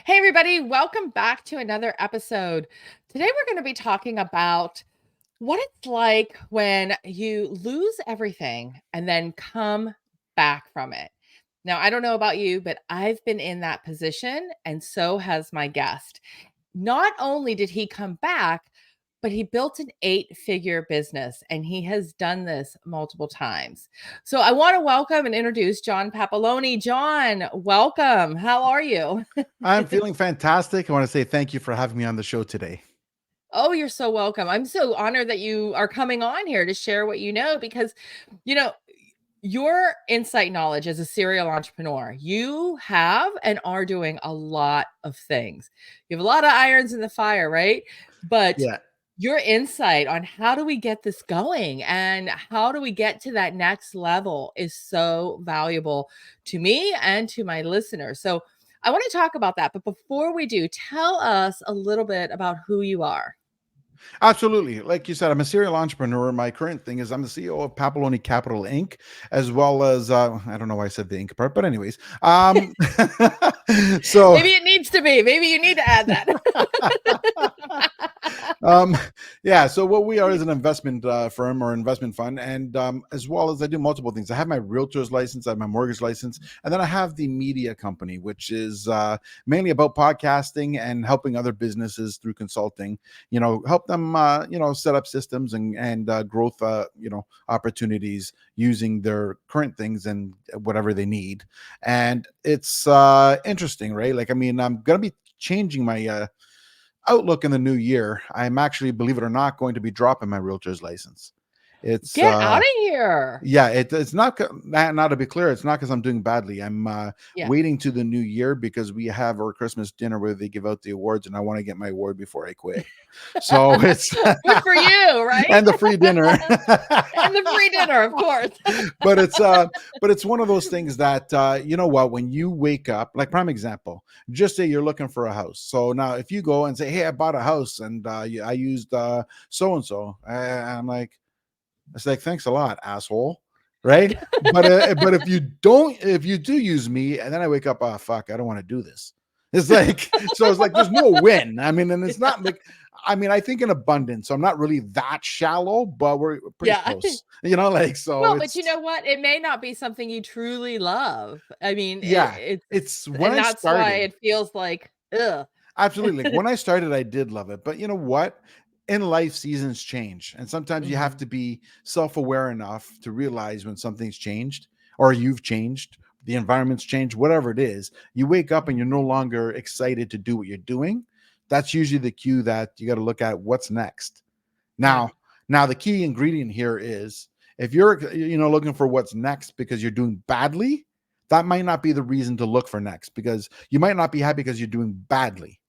Hey, everybody, welcome back to another episode. Today, we're going to be talking about what it's like when you lose everything and then come back from it. Now, I don't know about you, but I've been in that position, and so has my guest. Not only did he come back, but he built an eight-figure business, and he has done this multiple times. So I want to welcome and introduce John Papaloni. John, welcome. How are you? I'm feeling fantastic. I want to say thank you for having me on the show today. Oh, you're so welcome. I'm so honored that you are coming on here to share what you know because, you know, your insight knowledge as a serial entrepreneur, you have and are doing a lot of things. You have a lot of irons in the fire, right? But Yeah, your insight on how do we get this going and how do we get to that next level is so valuable to me and to my listeners. So I want to talk about that. But before we do, tell us a little bit about who you are. absolutely. Like you said, I'm a serial entrepreneur. My current thing is I'm the CEO of Papaloni Capital Inc., as well as I don't know why I said the Inc. part, but anyways, so Maybe it needs to be. Maybe you need to add that. um, yeah. So what we are is an investment firm or investment fund, and as well as I do multiple things. I have my realtor's license, I have my mortgage license, and then I have the media company, which is mainly about podcasting and helping other businesses through consulting. Help them set up systems and growth opportunities using their current things and whatever they need. And it's interesting, right? Like, I mean, I'm gonna be changing my outlook in the new year. I'm actually, believe it or not, going to be dropping my realtor's license. It's Get out of here. yeah, it's not to be clear, it's not because I'm doing badly. I'm Yeah. waiting to the new year because we have our Christmas dinner where they give out the awards, and I want to get my award before I quit. So it's Good for you, right? and the free dinner. And the free dinner, of course. but it's one of those things that you know what, when you wake up, like prime example, just say you're looking for a house. So now if you go and say, hey, I bought a house and I used so and so, I'm like, it's like, thanks a lot, asshole. Right. But if you do use me and then I wake up, oh fuck, I don't want to do this. It's like, so it's like there's no win. I mean, and it's not like, I mean, I think in abundance. So I'm not really that shallow, but we're pretty Yeah. close. Like, so Well, but you it's know what? It may not be something you truly love. I mean, yeah. it's It's when and I that's why started. it feels like, ugh. Absolutely. Like when I started, I did love it. But you know what? In life, seasons change. And sometimes you have Mhm. to be self aware enough to realize when something's changed or you've changed, the environment's changed, whatever it is. You wake up and Mhm. you're no longer excited to do what you're doing. That's usually the cue that you got to look at what's next. Yeah. Now, now the key ingredient here is if you're looking for what's next because you're doing badly, that might not be the reason to look for next because you might not be happy because you're doing badly.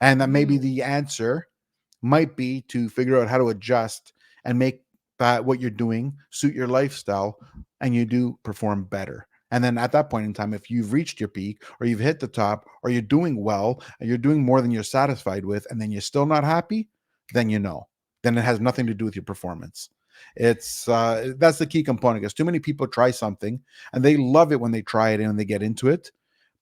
And that maybe Mhm. the answer might be to figure out how to adjust and make that what you're doing suit your lifestyle and you do perform better. And then at that point in time, if you've reached your peak or you've hit the top or you're doing well and you're doing more than you're satisfied with, and then you're still not happy, then then it has nothing to do with your performance. It's that's the key component because too many people try something and they love it when they try it and they get into it,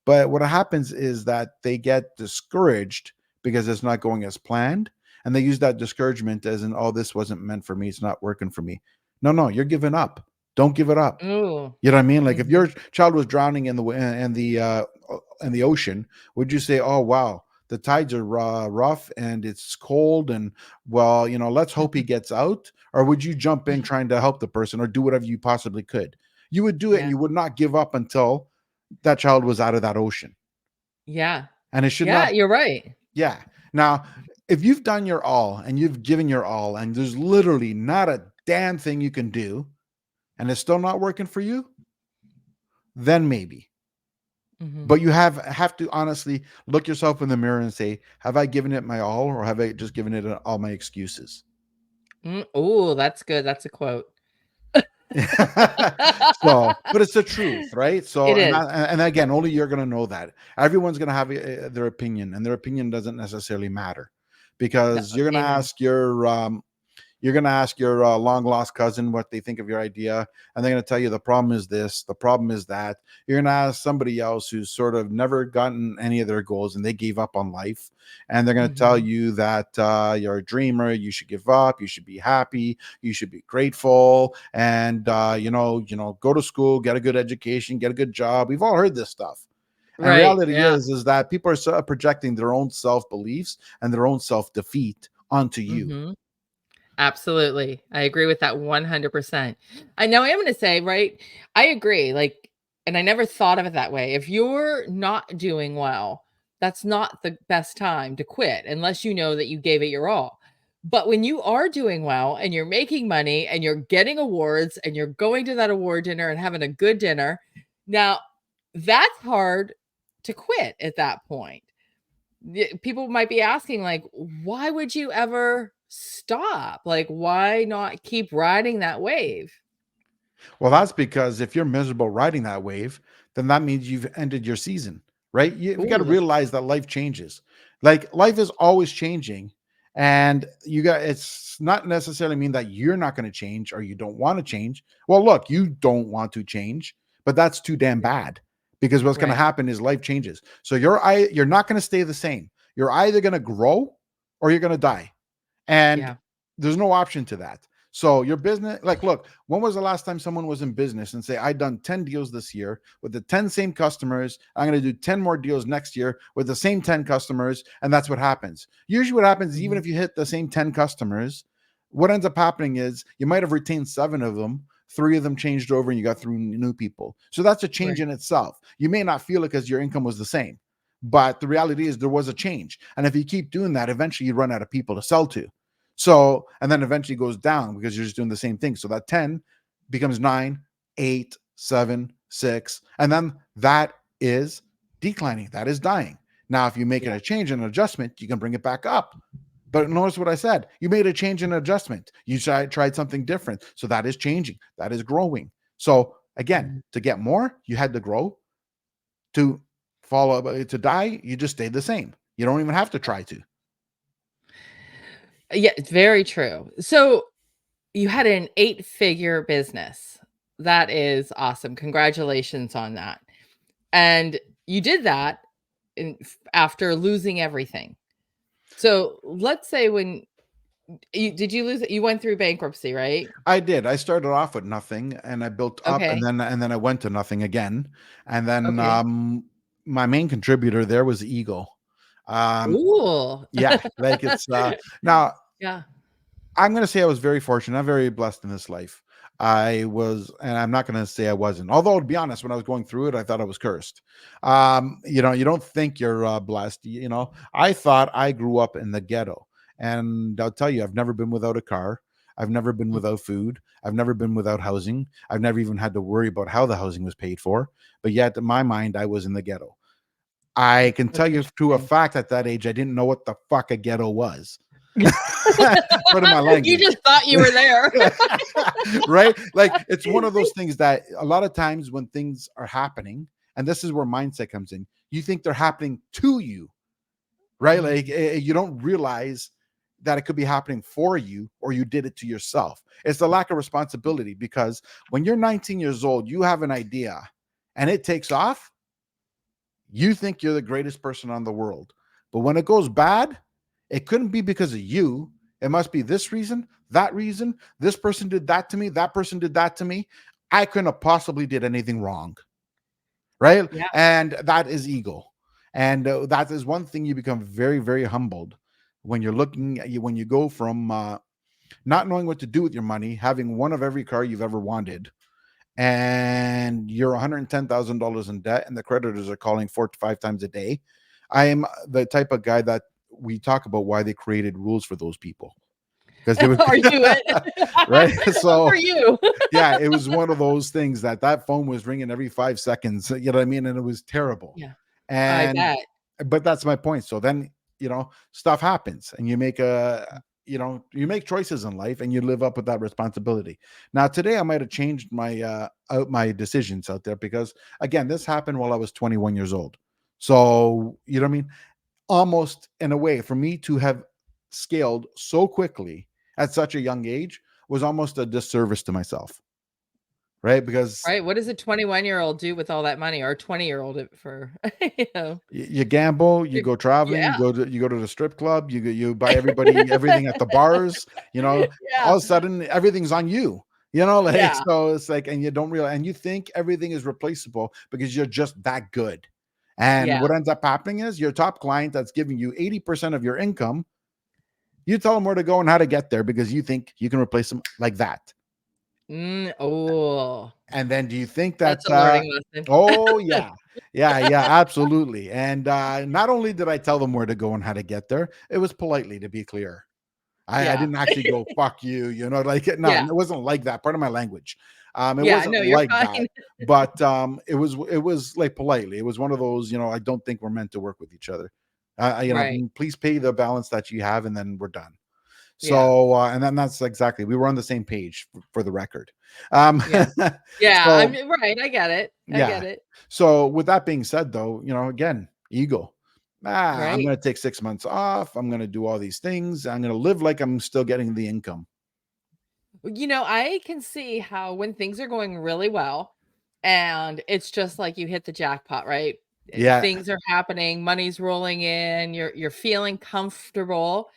but what happens is that they get discouraged because it's not going as planned. And they use that discouragement as in, oh, this wasn't meant for me. It's not working for me. No, no, you're giving up. Don't give it up. Ooh. You know what I mean? Like if Mhm. your child was drowning in the ocean, would you say, "Oh wow, the tides are rough and it's cold and well, let's hope he gets out," or would you jump in trying to help the person or do whatever you possibly could? You would do it, and Yeah. you would not give up until that child was out of that ocean. Yeah. And it should Yeah, not. you're right. Yeah. Now, if you've done your all and you've given your all, and there's literally not a damn thing you can do, and it's still not working for you, then maybe. Mhm. But you have to honestly look yourself in the mirror and say, have I given it my all, or have I just given it all my excuses? Ooh, that's good. That's a quote. So, but it's the truth, right? So, It is. and again, only you're going to know that. Everyone's going to have their opinion, and their opinion doesn't necessarily matter No, because you're going to amen. ask your You're going to ask your long lost cousin what they think of your idea, and they're going to tell you the problem is this, the problem is that. You're going to ask somebody else who's sort of never gotten any of their goals and they gave up on life, and they're going to tell Mhm. you that you're a dreamer, you should give up, you should be happy, you should be grateful, and go to school, get a good education, get a good job. We've all heard this stuff. And Right, reality yeah. is that people are projecting their own self beliefs and their own self defeat onto you. Mhm. Absolutely. I agree with that 100%. I know I am gonna say, right, I agree, like, and I never thought of it that way. If you're not doing well, that's not the best time to quit unless you know that you gave it your all. But when you are doing well and you're making money and you're getting awards and you're going to that award dinner and having a good dinner, now that's hard to quit at that point. People might be asking, like, why would you ever stop? Like, why not keep riding that wave? Well, that's because if you're miserable riding that wave, then that means you've ended your season, right? You got to Ooh, realize that life changes. Like life is always changing, and it's not necessarily mean that you're not going to change or you don't want to change. Well, look, you don't want to change, but that's too damn bad because what's going to right. happen is life changes. So you're not going to stay the same. You're either going to grow or you're going to die. And Yeah. there's no option to that. So your business, like, look, when was the last time someone was in business and say, I done 10 deals this year with the 10 same customers. I'm going to do 10 more deals next year with the same 10 customers. And that's what happens. Usually what happens is even Mhm. if you hit the same 10 customers, what ends up happening is you might have retained 7 of them. 3 of them changed over and you got through new people. So that's a change Right. in itself. You may not feel it because your income was the same, but the reality is there was a change. And if you keep doing that, eventually you run out of people to sell to. So, and then eventually goes down because you're just doing the same thing. So that 10 becomes 9, 8, 7, 6. And then that is declining. That is dying. Now, if you make it Yeah. a change and an adjustment, you can bring it back up. But notice what I said. You made a change and adjustment. You tried something different. So that is changing. That is growing. So again, Mhm. to get more, you had to grow. To follow to die, you just stayed the same. You don't even have to try to. Yeah, it's very true. So you had an eight-figure business. That is awesome. Congratulations on that. And you did that after losing everything. So let's say when you lose it? You went through bankruptcy, right? I did. I started off with nothing and I built up and Okay. then I went to nothing again. And then Okay. my main contributor there was ego. Um Ooh. yeah, like it's now Yeah. I'm going to say I was very fortunate. I'm very blessed in this life. I was, and I'm not going to say I wasn't. Although, to be honest, when I was going through it, I thought I was cursed. You don't think you're blessed. I thought I grew up in the ghetto, and I'll tell you, I've never been without a car. I've never been Mm, without food. I've never been without housing. I've never even had to worry about how the housing was paid for. But yet, in my mind, I was in the ghetto. I can that's tell you to a interesting. fact at that age, I didn't know what the fuck a ghetto was. Pardon my You language. just thought you were there. Right? Like it's one of those things that a lot of times when things are happening, and this is where mindset comes in, you think they're happening to you, right? Like Mm, you don't realize that it could be happening for you or you did it to yourself. It's the lack of responsibility because when you're 19 years old, you have an idea and it takes off, you think you're the greatest person on the world. But when it goes bad, it couldn't be because of you. It must be this reason, that reason. This person did that to me. That person did that to me. I couldn't have possibly did anything wrong, right? yeah. And that is ego. And that is one thing you become very, very humbled when you're looking at you when you go from not knowing what to do with your money, having one of every car you've ever wanted, and you're $110,000 in debt and the creditors are calling 4 to 5 times a day. I am the type of guy that we talk about why they created rules for those people because they would Are you it? right. For So you. yeah, it was one of those things that phone was ringing every 5 seconds, you know what I mean, and it was terrible. Yeah, I And bet. but that's my point. So then, stuff happens and you make choices in life and you live up with that responsibility. Now today I might have changed my decisions out there because again, this happened while I was 21 years old. So, you know what I mean? Almost in a way for me to have scaled so quickly at such a young age was almost a disservice to myself, right? Because Right, what does a 21-year-old do with all that money, or a 20-year-old for, you know? you gamble, you You go traveling, yeah, you go to the strip club, you buy everybody everything at the bars, yeah, all of a sudden everything's on you. Like yeah, so it's like, and you don't realize, and you think everything is replaceable because you're just that good. And yeah. what ends up happening is your top client that's giving you 80% of your income, you tell them where to go and how to get there because you think you can replace them like that. Oh, And then do you think that that's a learning lesson. oh yeah. Yeah, absolutely. And not only did I tell them where to go and how to get there, it was politely, to be clear. I Yeah, didn't actually go fuck you, like no, yeah, it wasn't like that. Part of my language. It yeah, wasn't no, you're like that. fine. But it was like politely. It was one of those, I don't think we're meant to work with each other. Right, Please pay the balance that you have and then we're done. yeah, So, and then that's exactly, we were on the same page for the record. Um, yeah, yeah, I'm so right, I yeah. get it, So with that being said, though, again, ego. I'm right. going to take 6 months off. I'm going to do all these things. I'm going to live like I'm still getting the income. I can see how when things are going really well and it's just like you hit the jackpot, right? Yeah. Things are happening, money's rolling in, you're feeling comfortable.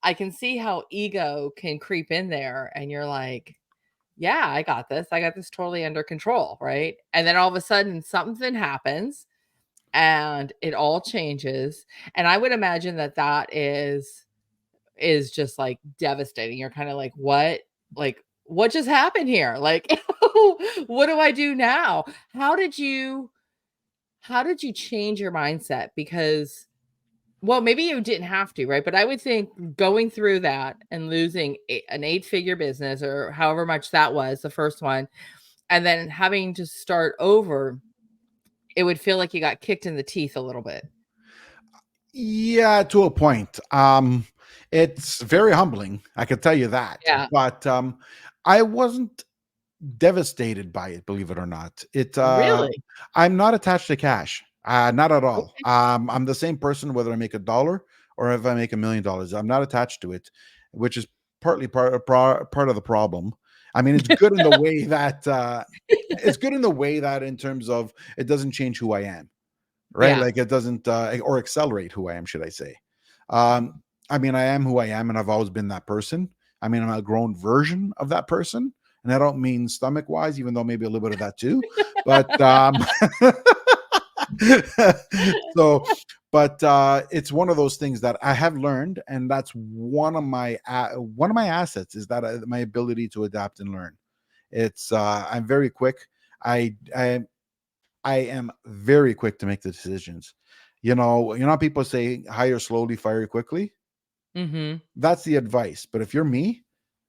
I can see how ego can creep in there and you're like, yeah, I got this. I got this totally under control, right? And then all of a sudden something happens and it all changes. And I would imagine that is just, like, devastating. You're kinda like, "What? Like, what just happened here? Like, what do I do now?" How did you change your mindset? Because well, maybe you didn't have to, right? But I would think going through that and losing an eight-figure business or however much that was, the first one, and then having to start over, it would feel like you got kicked in the teeth a little bit. Yeah, to a point. It's very humbling. I can tell you that. Yeah. But I wasn't devastated by it, believe it or not. Really? I'm not attached to cash. Not at all. Okay. I'm the same person whether I make $1 or if I make $1 million. I'm not attached to it, which is partly part of the problem. I mean, it's good in the way that in terms of it doesn't change who I am, right? Yeah. Like it doesn't or accelerate who I am, should I say. I mean, I am who I am and I've always been that person. I mean, I'm a grown version of that person. And I don't mean stomach wise, even though maybe a little bit of that too. But so, but it's one of those things that I have learned, and that's one of my assets is that my ability to adapt and learn. I'm very quick. I I I am very quick to make the decisions. How people say hire slowly, fire quickly. Mhm. That's the advice. But if you're me,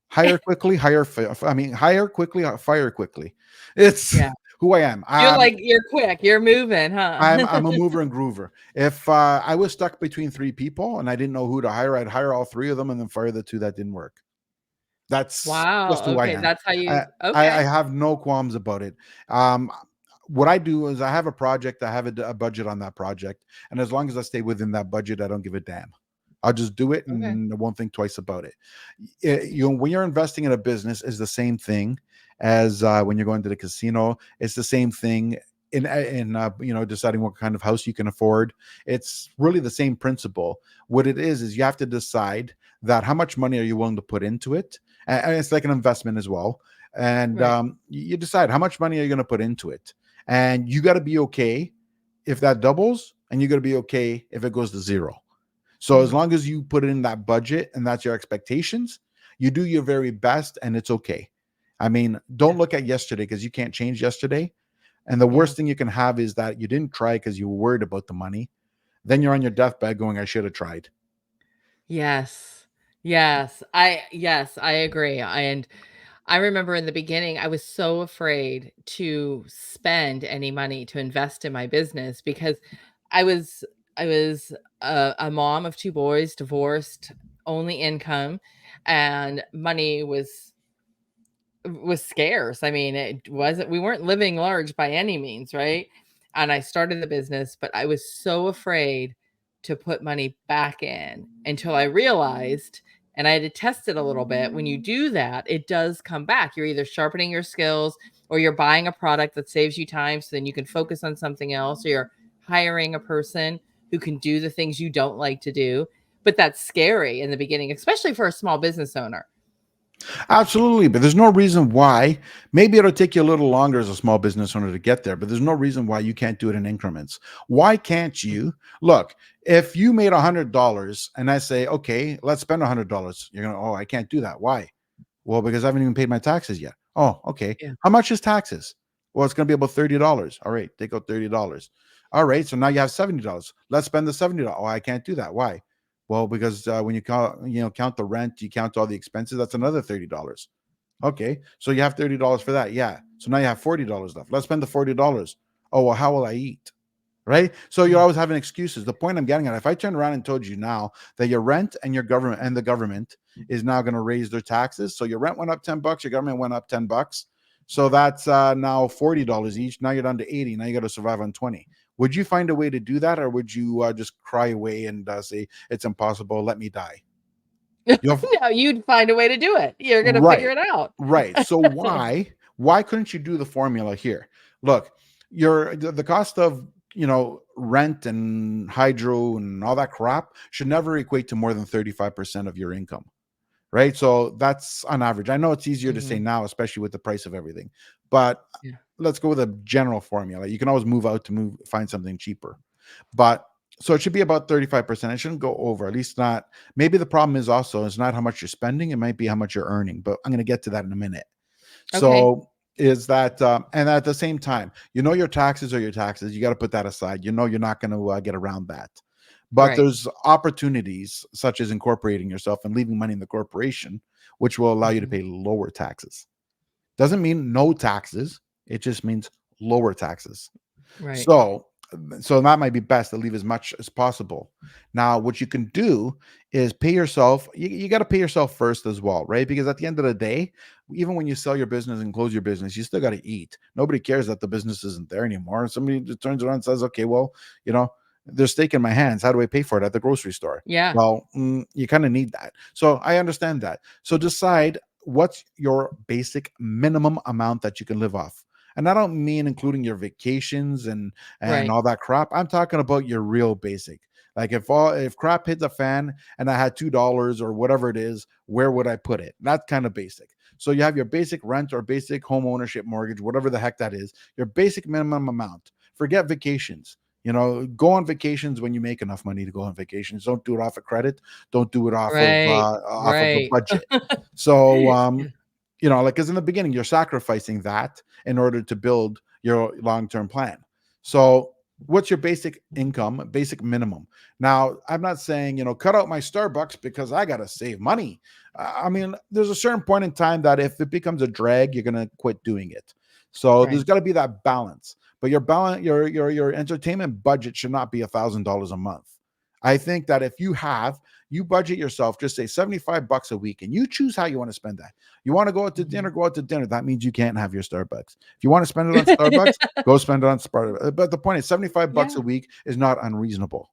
hire quickly, hire quickly, fire quickly. It's Yeah. who I am. You're quick, you're moving, huh? I'm a mover and groover. If I was stuck between three people and I didn't know who to hire, I'd hire all three of them and then fire the two that didn't work. That's just Wow, who I okay, am. that's how you I okay, have no qualms about it. Um, what I do is I have a project, I have a budget on that project, and as long as I stay within that budget, I don't give a damn. I'll just do it okay, and I won't think twice about it. When you're investing in a business, is the same thing as when you're going to the casino. It's the same thing in deciding what kind of house you can afford. It's really the same principle. What it is you have to decide that how much money are you willing to put into it, and it's like an investment as well. And right, you decide how much money are you going to put into it, and you got to be okay if that doubles, and you got to be okay if it goes to zero. So as mhm, long as you put it in that budget and that's your expectations, you do your very best and it's okay. I mean, yeah, don't look at yesterday because you can't change yesterday. And the yeah, worst thing you can have is that you didn't try because you were worried about the money. Then you're on your deathbed going, I should have tried. yes, yes, I agree, and I remember in the beginning, I was so afraid to spend any money to invest in my business because I was I was a mom of 2 boys, divorced, only income, and money was scarce. I mean, it wasn't we weren't living large by any means, right? And I started the business, but I was so afraid to put money back in until I realized And I had to test it a little bit. When you do that, it does come back. You're either sharpening your skills or you're buying a product that saves you time so then you can focus on something else, or you're hiring a person who can do the things you don't like to do. But that's scary in the beginning, especially for a small business owner. Absolutely, but there's no reason why. Maybe it'll take you a little longer as a small business owner to get there, but there's no reason why you can't do it in increments. Why can't you? Look, if you made $100 and I say, okay, let's spend $100, you're going to, oh, I can't do that. Why? Well, because I haven't even paid my taxes yet. Oh, okay. Yeah. How much is taxes? Well, it's going to be about $30. All right, take out $30. All right, so now you have $70. Let's spend the $70. Oh, I can't do that. Why? Well, because when count the rent, you count all the expenses. That's another $30. Okay, so you have $30 for that. Yeah. So now you have $40 left. Let's spend the $40. Oh, well, how will I eat? Right. So you're Mm. always having excuses. The point I'm getting at, if I turned around and told you now that your rent and your government and the government is now going to raise their taxes. So your rent went up $10, your government went up $10. So that's now $40 each. Now you're down to 80. Now you got to survive on 20. Would you find a way to do that, or would you just cry away and say it's impossible? Let me die. No, you'd find a way to do it. You're going to figure Right. it out. Right. So why couldn't you do the formula here? Look, the cost of rent and hydro and all that crap should never equate to more than 35% of your income. Right. So that's on average. I know it's easier to say Mhm. now, especially with the price of everything. But Yeah. let's go with a general formula. You can always move out to find something cheaper. But so it should be about 35%. It shouldn't go over, at least not. Maybe the problem is also it's not how much you're spending, it might be how much you're earning. But I'm going to get to that in a minute. Okay. So is that and at the same time, your taxes are your taxes. You got to put that aside. You're not going to get around that. But Right. there's opportunities such as incorporating yourself and leaving money in the corporation, which will allow you to Mhm. pay lower taxes. Doesn't mean no taxes. It just means lower taxes. Right. So that might be best to leave as much as possible. Now, what you can do is pay yourself. You got to pay yourself first as well, right? Because at the end of the day, even when you sell your business and close your business, you still got to eat. Nobody cares that the business isn't there anymore. Somebody just turns around and says, okay, well, there's steak in my hands. How do I pay for it at the grocery store? Yeah. Well, you kind of need that. So I understand that. So decide what's your basic minimum amount that you can live off. And I don't mean including your vacations and Right. all that crap. I'm talking about your real basic. Like if crap hit the fan and I had $2 or whatever it is, where would I put it? That's kind of basic. So you have your basic rent or basic home ownership mortgage, whatever the heck that is, your basic minimum amount. Forget vacations. Go on vacations when you make enough money to go on vacations. Don't do it off of credit. Don't do it Right. off of a Right. budget. So Yeah. like, because in the beginning you're sacrificing that in order to build your long-term plan. So what's your basic income, basic minimum? Now, I'm not saying, cut out my Starbucks because I got to save money. I mean, there's a certain point in time that if it becomes a drag, you're going to quit doing it. So there's Right. got to be that balance. But your entertainment budget should not be $1,000 a month. I think that if you budget yourself, just say $75 a week, and you choose how you want to spend that. You want to go out to dinner, Mhm. go out to dinner. That means you can't have your Starbucks. If you want to spend it on Starbucks, go spend it on Starbucks. But the point is, $75 a Yeah. week is not unreasonable,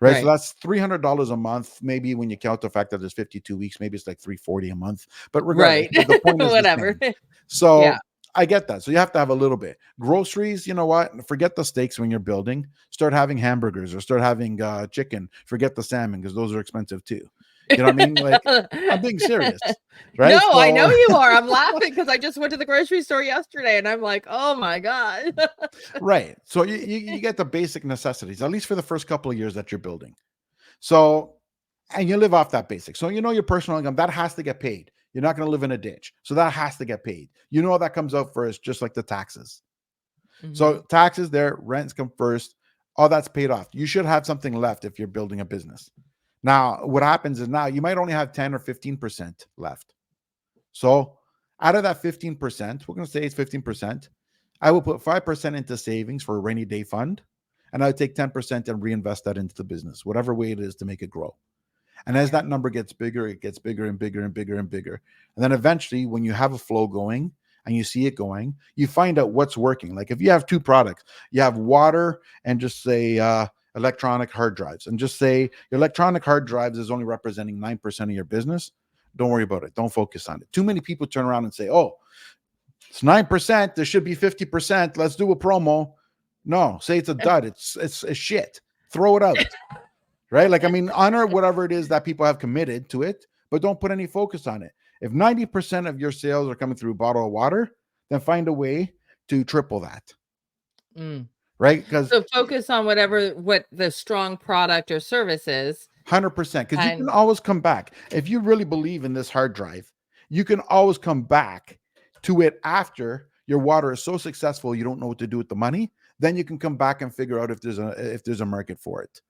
right? So Right. that's $300 a month. Maybe when you count the fact that there's 52 weeks, maybe it's like 340 a month. But regardless, Right. the point is the Whatever. same. Yeah. So I get that. So you have to have a little bit. Groceries, you know what? Forget the steaks when you're building. Start having hamburgers or start having chicken. Forget the salmon because those are expensive too. You know what I mean? Like, I'm being serious, No, right? I know So you are. I'm laughing because I just went to the grocery store yesterday and I'm like, "Oh my god." right. So you get the basic necessities, at least for the first couple of years that you're building. So, and you live off that basic. So, your personal income, that has to get paid. You're not going to live in a ditch. So that has to get paid. That comes out first, just like the taxes. Mhm. So taxes there, rents come first. All that's paid off. You should have something left if you're building a business. Now, what happens is now you might only have 10 or 15% left. So out of that 15%, we're going to say it's 15%. I will put 5% into savings for a rainy day fund. And I would take 10% and reinvest that into the business, whatever way it is to make it grow. And as Yeah. that number gets bigger, it gets bigger and bigger and bigger and bigger. And then eventually, when you have a flow going and you see it going, you find out what's working. Like if you have two products, you have water and just say electronic hard drives, and just say your electronic hard drives is only representing 9% of your business. Don't worry about it. Don't focus on it. Too many people turn around and say, oh, it's 9%. There should be 50%. Let's do a promo. No, say it's a dud. It's a shit. Throw it out. Right? Like, I mean, honor whatever it is that people have committed to it, but don't put any focus on it. If 90% of your sales are coming through a bottle of water, then find a way to triple that. Mm. Right? Because So focus on what the strong product or service is. 100%, because you can And always come back. If you really believe in this hard drive, you can always come back to it after your water is so successful you don't know what to do with the money. Then you can come back and figure out if there's a market for it.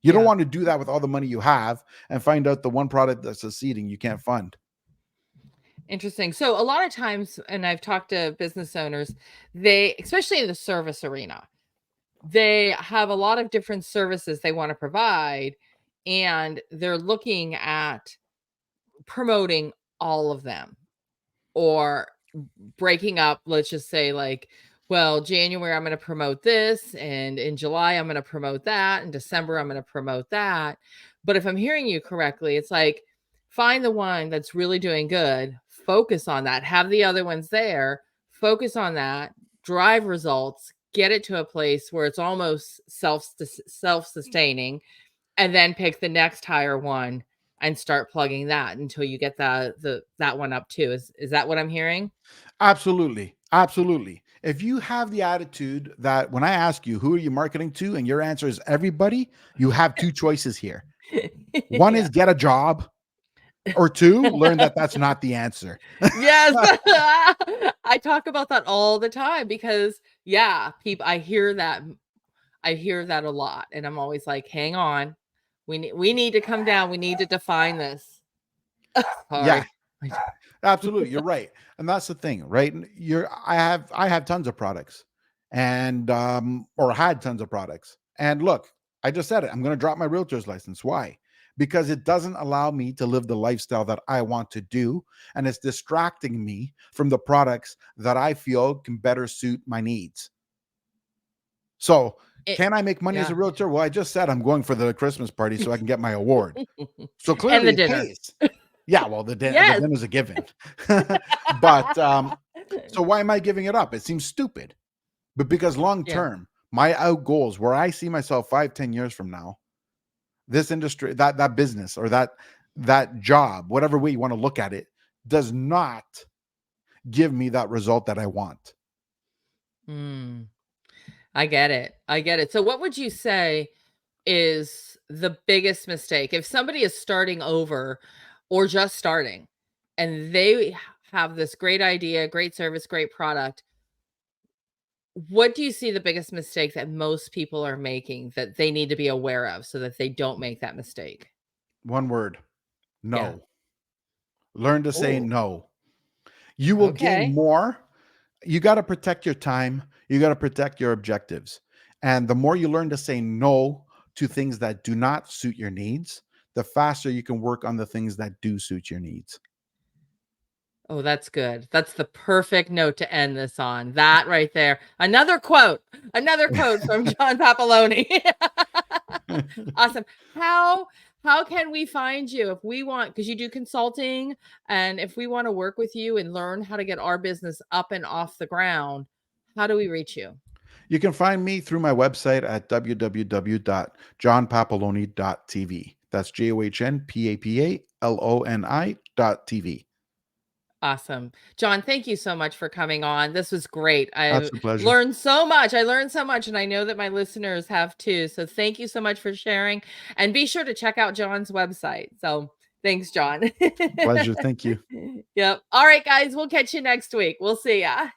You don't yeah. want to do that with all the money you have and find out the one product that's succeeding you can't fund. Interesting. So a lot of times, and I've talked to business owners, they, especially in the service arena, they have a lot of different services they want to provide, and they're looking at promoting all of them or breaking up. Let's just say, like, well, January, I'm going to promote this, and in July, I'm going to promote that, in December, I'm going to promote that. But if I'm hearing you correctly, it's like, find the one that's really doing good, focus on that, have the other ones there, focus on that, drive results, get it to a place where it's almost self-sustaining, and then pick the next higher one and start plugging that until you get that one up too. Is that what I'm hearing? Absolutely. Absolutely. If you have the attitude that when I ask you, who are you marketing to? And your answer is everybody, you have two choices here. One Yeah. is get a job, or two, learn that that's not the answer. Yes. I talk about that all the time because yeah, people, I hear that a lot, and I'm always like, hang on. We need to come down. We need to define this. Yeah, Sorry. absolutely. You're right. And that's the thing, right? I have tons of products and or had tons of products. And look, I just said it. I'm going to drop my realtor's license. Why? Because it doesn't allow me to live the lifestyle that I want to do, and it's distracting me from the products that I feel can better suit my needs. So, It, can I make money as yeah. a realtor? Well, I just said I'm going for the Christmas party so I can get my award. So And clearly the it dinner. pays. Yeah, well, the Yes. dinner's a given. But so why am I giving it up? It seems stupid. But because long Yeah. term, my out goals, where I see myself 5-10 years from now, this industry, that business, or that job, whatever way you want to look at it, does not give me that result that I want. Mm, I get it. I get it. So what would you say is the biggest mistake if somebody is starting over or just starting and they have this great idea, great service, great product? What do you see the biggest mistake that most people are making that they need to be aware of so that they don't make that mistake? One word: Yeah. no. Learn to say Oh, no. You will gain okay. more. You got to protect your time. You got to protect your objectives. And the more you learn to say no to things that do not suit your needs, the faster you can work on the things that do suit your needs. Oh, that's good. That's the perfect note to end this on. That right there. Another quote from John Papaloni. Awesome. How can we find you if we want, because you do consulting, and if we want to work with you and learn how to get our business up and off the ground, how do we reach you? You can find me through my website at www.johnpapaloni.tv. That's JOHNPAPALONI.tv. Awesome. John, thank you so much for coming on. This was great. I That's a pleasure. learned so much. I learned so much, and I know that my listeners have too. So thank you so much for sharing. And be sure to check out John's website. So thanks, John. Pleasure. Thank you. Yep. All right, guys. We'll catch you next week. We'll see ya.